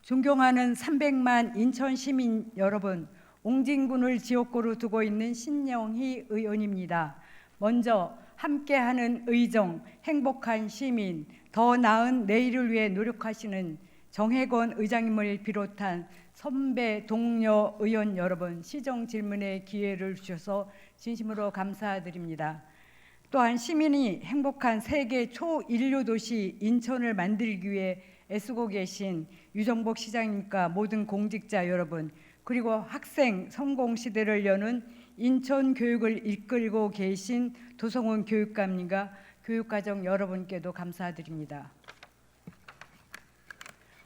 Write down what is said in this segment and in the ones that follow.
존경하는 300만 인천 시민 여러분, 옹진군을 지역구로 두고 있는 신영희 의원입니다. 먼저 함께하는 의정, 행복한 시민, 더 나은 내일을 위해 노력하시는 정혜권 의장님을 비롯한 선배 동료 의원 여러분, 시정 질문의 기회를 주셔서 진심으로 감사드립니다. 또한 시민이 행복한 세계 초인류 도시 인천을 만들기 위해 애쓰고 계신 유정복 시장님과 모든 공직자 여러분, 그리고 학생 성공 시대를 여는 인천 교육을 이끌고 계신 도성훈 교육감님과 교육과정 여러분께도 감사드립니다.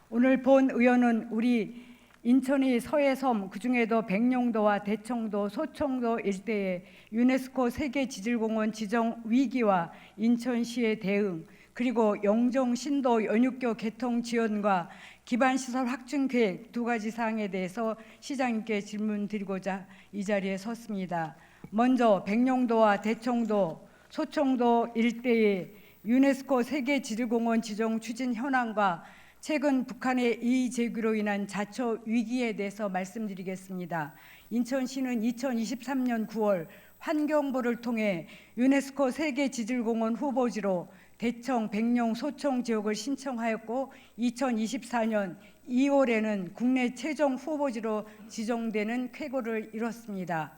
오늘 본 의원은 우리 인천의 서해섬, 그중에도 백령도와 대청도, 소청도 일대의 유네스코 세계지질공원 지정 위기와 인천시의 대응, 그리고 영종 신도 연육교 개통 지원과 기반시설 확충 계획 두 가지 사항에 대해서 시장님께 질문드리고자 이 자리에 섰습니다. 먼저 백령도와 대청도, 소청도 일대의 유네스코 세계지질공원 지정 추진 현황과 최근 북한의 이의제기로 인한 자초 위기에 대해서 말씀드리겠습니다. 인천시는 2023년 9월 환경부를 통해 유네스코 세계지질공원 후보지로 대청, 백령, 소청 지역을 신청하였고 2024년 2월에는 국내 최종 후보지로 지정되는 쾌거를 이뤘습니다.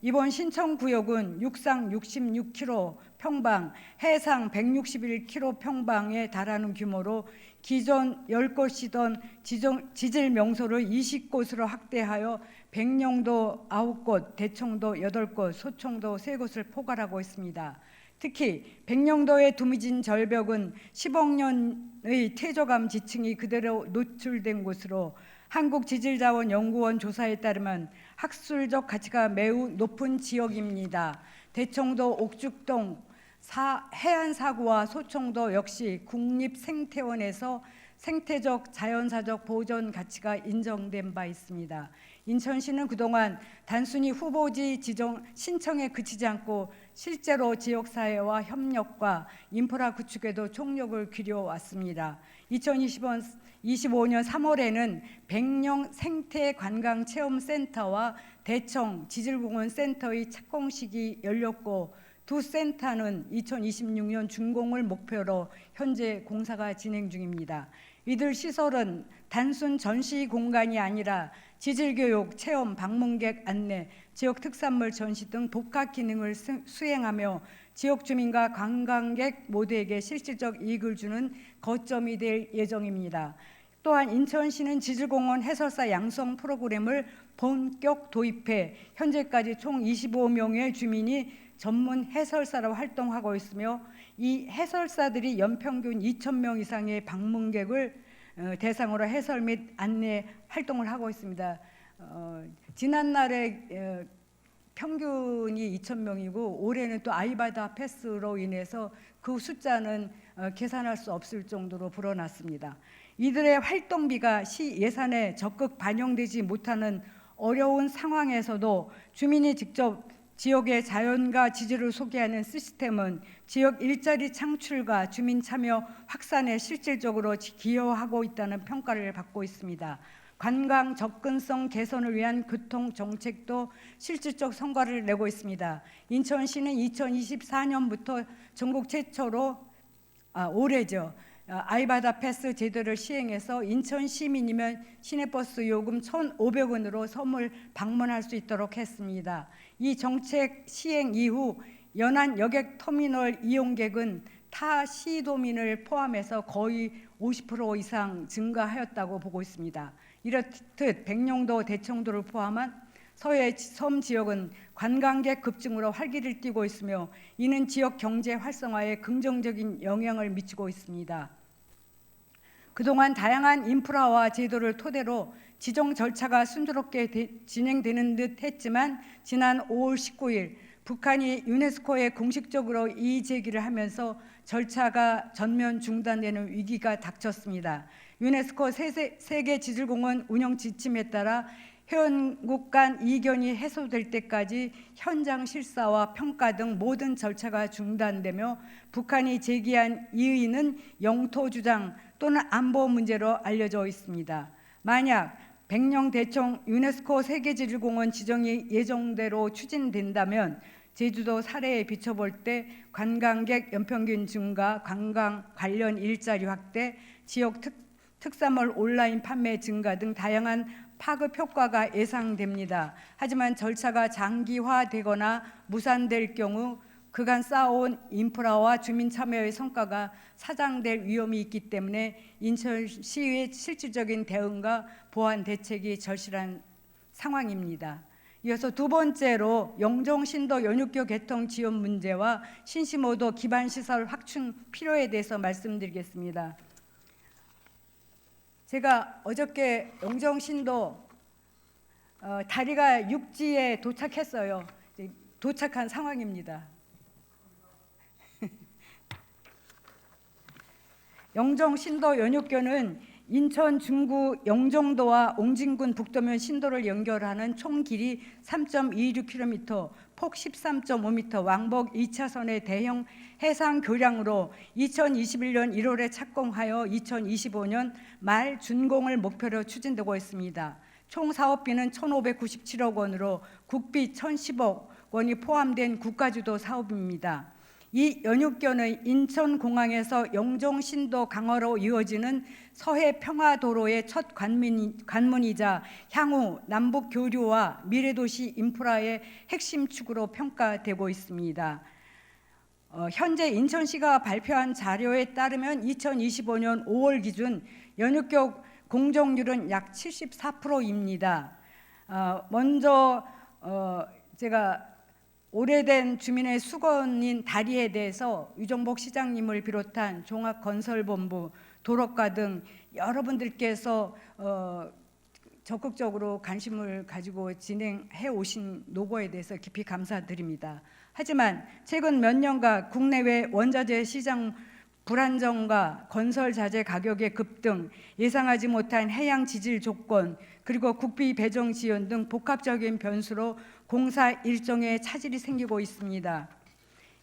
이번 신청구역은 육상 66km 평방, 해상 161km 평방에 달하는 규모로 기존 10곳이던 지질 명소를 20곳으로 확대하여 백령도 9곳, 대청도 8곳, 소청도 3곳을 포괄하고 있습니다. 특히 백령도의 두미진 절벽은 10억 년의 퇴적암 지층이 그대로 노출된 곳으로 한국지질자원연구원 조사에 따르면 학술적 가치가 매우 높은 지역입니다. 대청도 옥죽동 해안사구와 소청도 역시 국립생태원에서 생태적 자연사적 보존 가치가 인정된 바 있습니다. 인천시는 그동안 단순히 후보지 지정 신청에 그치지 않고 실제로 지역사회와 협력과 인프라 구축에도 총력을 기울여왔습니다. 2025년 3월에는 백령 생태관광체험센터와 대청 지질공원센터의 착공식이 열렸고 두 센터는 2026년 준공을 목표로 현재 공사가 진행 중입니다. 이들 시설은 단순 전시 공간이 아니라 지질교육, 체험, 방문객 안내, 지역 특산물 전시 등 복합 기능을 수행하며 지역 주민과 관광객 모두에게 실질적 이익을 주는 거점이 될 예정입니다. 또한 인천시는 지질공원 해설사 양성 프로그램을 본격 도입해 현재까지 총 25명의 주민이 전문 해설사로 활동하고 있으며 이 해설사들이 연평균 2,000명 이상의 방문객을 대상으로 해설 및 안내 활동을 하고 있습니다. 지난날에 평균이 2,000명이고 올해는 또 아이바다 패스로 인해서 그 숫자는 계산할 수 없을 정도로 불어났습니다. 이들의 활동비가 시 예산에 적극 반영되지 못하는 어려운 상황에서도 주민이 직접 지역의 자연과 지질을 소개하는 시스템은 지역 일자리 창출과 주민 참여 확산에 실질적으로 기여하고 있다는 평가를 받고 있습니다. 관광 접근성 개선을 위한 교통 정책도 실질적 성과를 내고 있습니다. 인천시는 2024년부터 전국 최초로 올해죠. 아이바다 패스 제도를 시행해서 인천 시민이면 시내버스 요금 1,500원으로 섬을 방문할 수 있도록 했습니다. 이 정책 시행 이후 연안 여객 터미널 이용객은 타 시도민을 포함해서 거의 50% 이상 증가하였다고 보고 있습니다. 이렇듯 백령도, 대청도를 포함한 서해 섬 지역은 관광객 급증으로 활기를 띠고 있으며 이는 지역 경제 활성화에 긍정적인 영향을 미치고 있습니다. 그동안 다양한 인프라와 제도를 토대로 지정 절차가 순조롭게 진행되는 듯 했지만 지난 5월 19일 북한이 유네스코에 공식적으로 이의 제기를 하면서 절차가 전면 중단되는 위기가 닥쳤습니다. 유네스코 세계지질공원 운영 지침에 따라 회원국 간 이견이 해소될 때까지 현장 실사와 평가 등 모든 절차가 중단되며 북한이 제기한 이의는 영토 주장 또는 안보 문제로 알려져 있습니다. 만약 백령대청 유네스코 세계지질공원 지정이 예정대로 추진된다면 제주도 사례에 비춰볼 때 관광객 연평균 증가, 관광 관련 일자리 확대, 지역 특산물 온라인 판매 증가 등 다양한 파급 효과가 예상됩니다. 하지만 절차가 장기화되거나 무산될 경우 그간 쌓아온 인프라와 주민 참여의 성과가 사장될 위험이 있기 때문에 인천시의 실질적인 대응과 보완 대책이 절실한 상황입니다. 이어서 두 번째로 영종 신도 연육교 개통 지원 문제와 신시모도 기반 시설 확충 필요에 대해서 말씀드리겠습니다. 제가 어저께 영종 신도 다리가 육지에 도착했어요. 도착한 상황입니다. 영종 신도 연육교는 인천 중구 영종도와 옹진군 북도면 신도를 연결하는 총 길이 3.26km, 폭 13.5m, 왕복 2차선의 대형 해상 교량으로 2021년 1월에 착공하여 2025년 말 준공을 목표로 추진되고 있습니다. 총 사업비는 1,597억 원으로 국비 1,010억 원이 포함된 국가주도 사업입니다. 이 연육교는 인천공항에서 영종신도 강화로 이어지는 서해평화도로의 첫 관문이자 향후 남북 교류와 미래도시 인프라의 핵심 축으로 평가되고 있습니다. 현재 인천시가 발표한 자료에 따르면 2025년 5월 기준 연육교 공정률은 약 74%입니다. 먼저 제가 오래된 주민의 수건인 다리에 대해서 유정복 시장님을 비롯한 종합건설본부, 도로과 등 여러분들께서 적극적으로 관심을 가지고 진행해 오신 노고에 대해서 깊이 감사드립니다. 하지만 최근 몇 년간 국내외 원자재 시장 불안정과 건설 자재 가격의 급등, 예상하지 못한 해양 지질 조건, 그리고 국비 배정 지연 등 복합적인 변수로 공사 일정에 차질이 생기고 있습니다.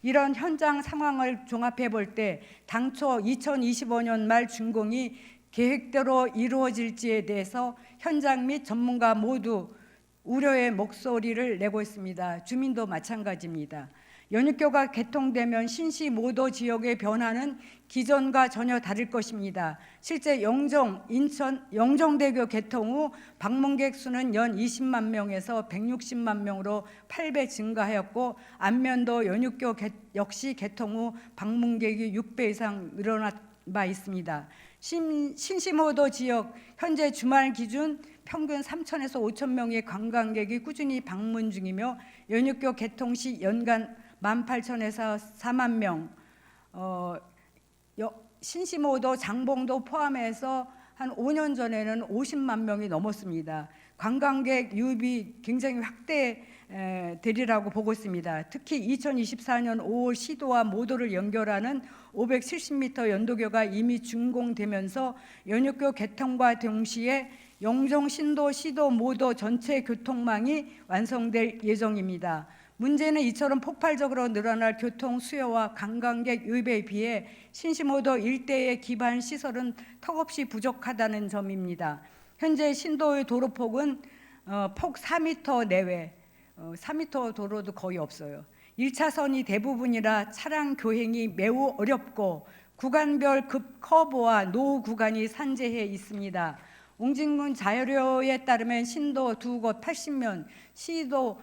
이런 현장 상황을 종합해 볼 때 당초 2025년 말 준공이 계획대로 이루어질지에 대해서 현장 및 전문가 모두 우려의 목소리를 내고 있습니다. 주민도 마찬가지입니다. 연육교가 개통되면 신시 모도 지역의 변화는 기존과 전혀 다를 것입니다. 실제 영종, 인천, 영종대교 개통 후 방문객 수는 연 20만 명에서 160만 명으로 8배 증가하였고, 안면도 연육교 역시 개통 후 방문객이 6배 이상 늘어난 바 있습니다. 신시모도 지역 현재 주말 기준 평균 3,000에서 5,000 명의 관광객이 꾸준히 방문 중이며 연육교 개통 시 연간 18,000에서 4만 명, 신시모도 장봉도 포함해서 한 5년 전에는 50만 명이 넘었습니다. 관광객 유입이 굉장히 확대되리라고 보고 있습니다. 특히 2024년 5월 시도와 모도를 연결하는 570m 연도교가 이미 준공되면서 연육교 개통과 동시에 영종 신도 시도 모도 전체 교통망이 완성될 예정입니다. 문제는 이처럼 폭발적으로 늘어날 교통 수요와 관광객 유입에 비해 신시모도 일대의 기반 시설은 턱없이 부족하다는 점입니다. 현재 신도의 도로폭은 폭 4m 내외, 4m 도로도 거의 없어요. 1차선이 대부분이라 차량 교행이 매우 어렵고 구간별 급 커브와 노후 구간이 산재해 있습니다. 옹진군 자료에 따르면 신도 2곳 80면, 시도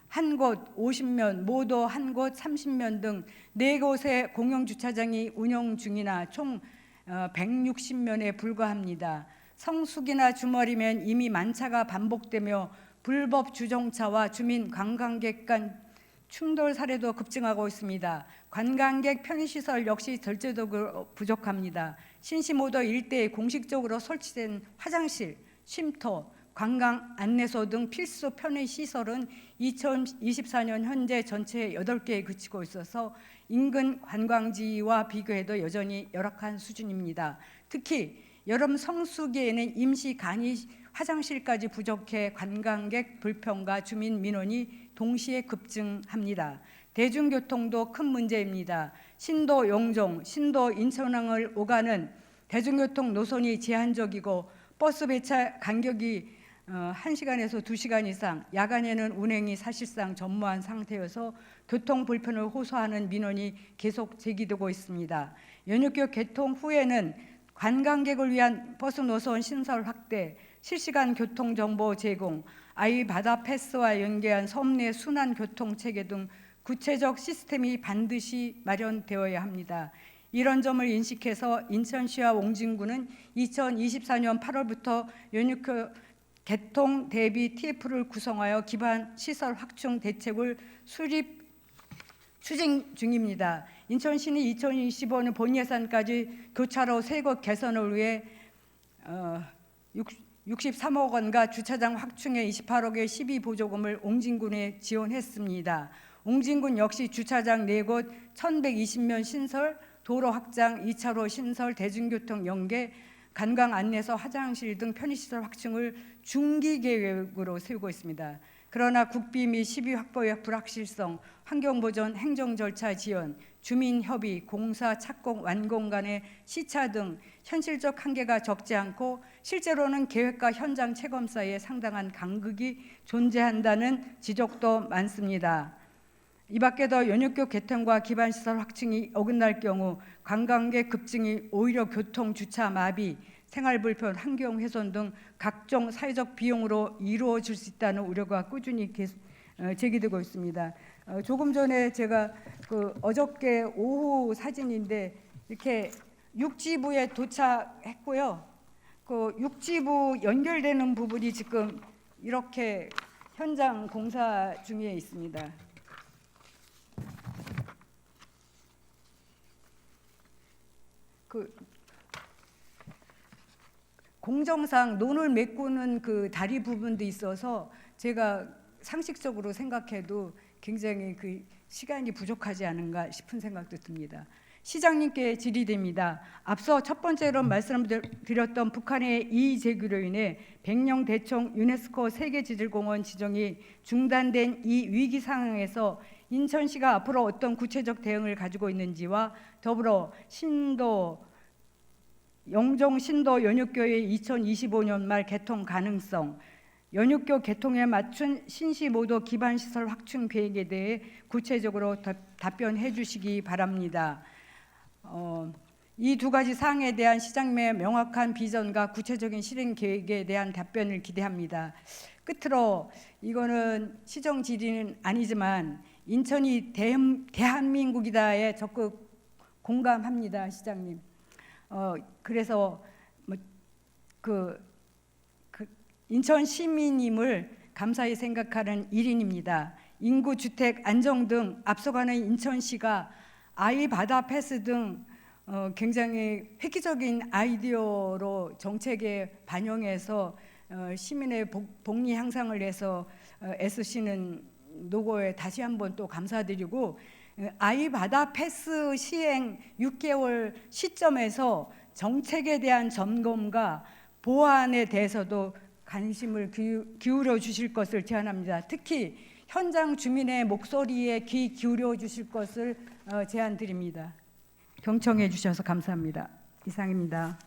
한 곳 50면, 모도 한 곳 30면 등 4곳의 공영주차장이 운영 중이나 총 160면에 불과합니다. 성수기나 주말이면 이미 만차가 반복되며 불법 주정차와 주민 관광객 간 충돌 사례도 급증하고 있습니다. 관광객 편의시설 역시 절제적으로 부족합니다. 신시모도 일대에 공식적으로 설치된 화장실, 쉼터, 관광 안내소 등 필수 편의시설은 2024년 현재 전체 8개에 그치고 있어서 인근 관광지와 비교해도 여전히 열악한 수준입니다. 특히 여름 성수기에는 임시 간이 화장실까지 부족해 관광객 불평과 주민 민원이 동시에 급증합니다. 대중교통도 큰 문제입니다. 신도 영종, 신도 인천항을 오가는 대중교통 노선이 제한적이고 버스 배차 간격이 1시간에서 2시간 이상, 야간에는 운행이 사실상 전무한 상태여서 교통 불편을 호소하는 민원이 계속 제기되고 있습니다. 연육교 개통 후에는 관광객을 위한 버스 노선 신설 확대, 실시간 교통 정보 제공, 아이바다 패스와 연계한 섬 내 순환 교통 체계 등 구체적 시스템이 반드시 마련되어야 합니다. 이런 점을 인식해서 인천시와 옹진군은 2024년 8월부터 연육교 개통 대비 TF를 구성하여 기반 시설 확충 대책을 추진 중입니다. 인천시는 2025년 본 예산까지 교차로 세 곳 개선을 위해 63억 원과 주차장 확충에 28억의 시비 보조금을 옹진군에 지원했습니다. 옹진군 역시 주차장 4곳 1,120면 신설, 도로 확장, 2차로 신설, 대중교통 연계, 관광 안내서, 화장실 등 편의시설 확충을 중기 계획으로 세우고 있습니다. 그러나 국비 및 시비 확보의 불확실성, 환경보전, 행정 절차 지연, 주민협의, 공사, 착공, 완공 간의 시차 등 현실적 한계가 적지 않고 실제로는 계획과 현장 체감 사이에 상당한 간극이 존재한다는 지적도 많습니다. 이 밖에도 연육교 개통과 기반시설 확충이 어긋날 경우 관광객 급증이 오히려 교통, 주차 마비, 생활불편, 환경 훼손 등 각종 사회적 비용으로 이루어질 수 있다는 우려가 꾸준히 제기되고 있습니다. 조금 전에 제가 어저께 오후 사진인데 이렇게 육지부에 도착했고요. 육지부 연결되는 부분이 지금 이렇게 현장 공사 중에 있습니다. 공정상 논을 메꾸는 다리 부분도 있어서 제가 상식적으로 생각해도 굉장히 시간이 부족하지 않은가 싶은 생각도 듭니다. 시장님께 질의됩니다. 앞서 첫 번째로 말씀드렸던 북한의 이의 제기로 인해 백령 대청 유네스코 세계지질공원 지정이 중단된 이 위기 상황에서 인천시가 앞으로 어떤 구체적 대응을 가지고 있는지와 더불어 영종 신도 연육교의 2025년 말 개통 가능성, 연육교 개통에 맞춘 신시모도 기반시설 확충 계획에 대해 구체적으로 답변해 주시기 바랍니다. 이 두 가지 사항에 대한 시장님의 명확한 비전과 구체적인 실행 계획에 대한 답변을 기대합니다. 끝으로 이거는 시정 질의는 아니지만 인천이 대한민국이다에 적극 공감합니다, 시장님. 그래서 인천 시민임을 감사히 생각하는 1인입니다. 인구, 주택, 안정 등 앞서가는 인천시가 아이바다 패스 등 굉장히 획기적인 아이디어로 정책에 반영해서 시민의 복리 향상을 위해서 애쓰시는 노고에 다시 한번 또 감사드리고, 아이바다 패스 시행 6개월 시점에서 정책에 대한 점검과 보완에 대해서도 관심을 기울여 주실 것을 제안합니다. 특히 현장 주민의 목소리에 귀 기울여 주실 것을 제안드립니다. 경청해 주셔서 감사합니다. 이상입니다.